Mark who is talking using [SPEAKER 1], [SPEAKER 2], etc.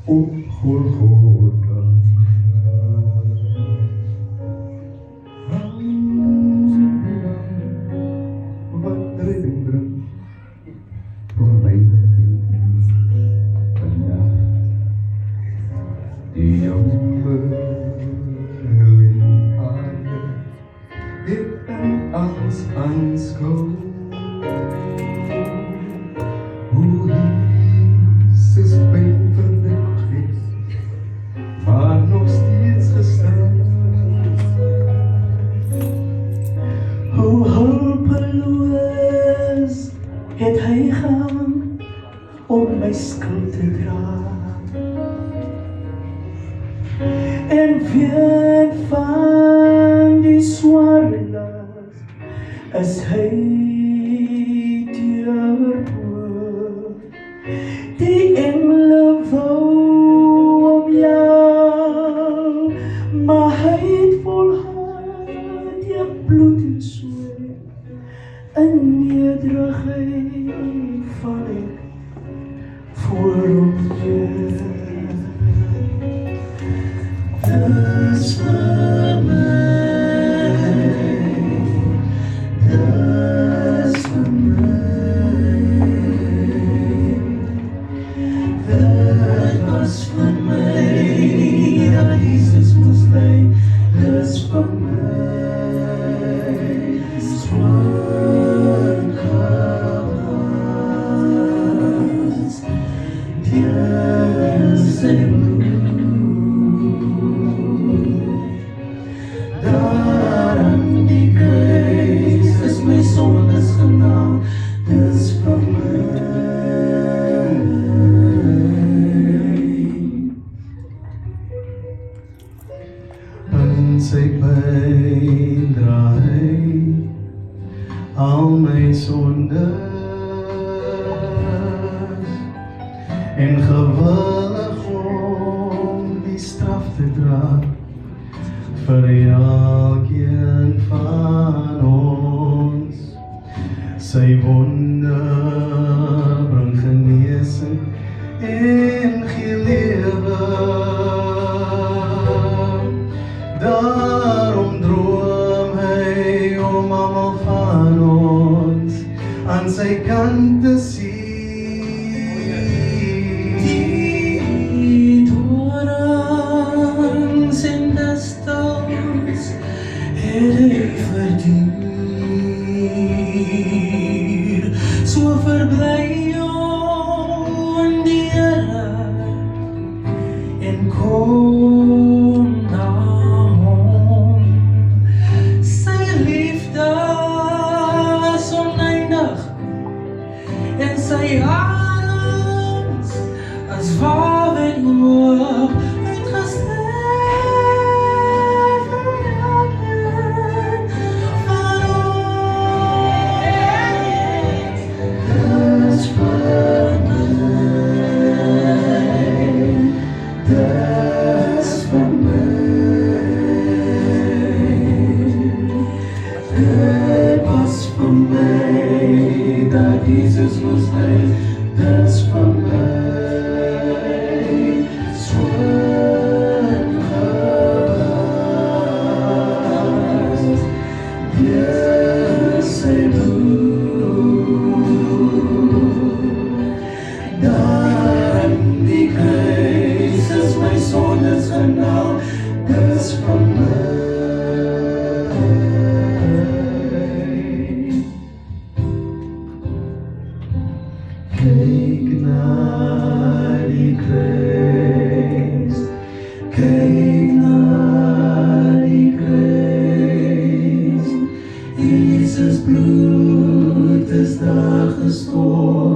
[SPEAKER 1] Op Golgotha wat redding bring vir my vandag. Die jammer in aarde het alles aanskou. Hoe Jesus pijn verdruk heeft, maar nog steeds gestaan.
[SPEAKER 2] Hoe hulpeloos het hy gaan om my skuld te dra. En ween van die sware las is hy deurboor. Die engele wou om jou, maar hy het volhard die bloed en sweet. In nederigheid val ek voor op jou. Dis vir my, dis vir my. Dit was vir my, dat Jesus moes ly. Dis vir my, swan kaas, deur sy bloed. Daar aan die kruis is my sondes genaam. Dis vir my. Sy pyn dra hy al my sondes en gewillig om die straf te dra vir elkeen van ons. Sy wonde bring genesing en gee lewe. Daarom droom hy om almal van ons aan sy kant te sien. Die dorings en distels het hy verdier. So verbly jou in die Here en kom na hom. Sy liefde is oneindig en sy arms as waar en hoog uitgestrek vir elkeen van ons. Dis vir my, dis vir my. Dit was vir my, dat Jesus moes ly. Dis vir my, swan kaas, deur sy bloed. Daar aan die kruis is my sondes genaam. Dis vir my. Kyk na die kruis, kyk na die kruis. Jesus bloed is daar gestort.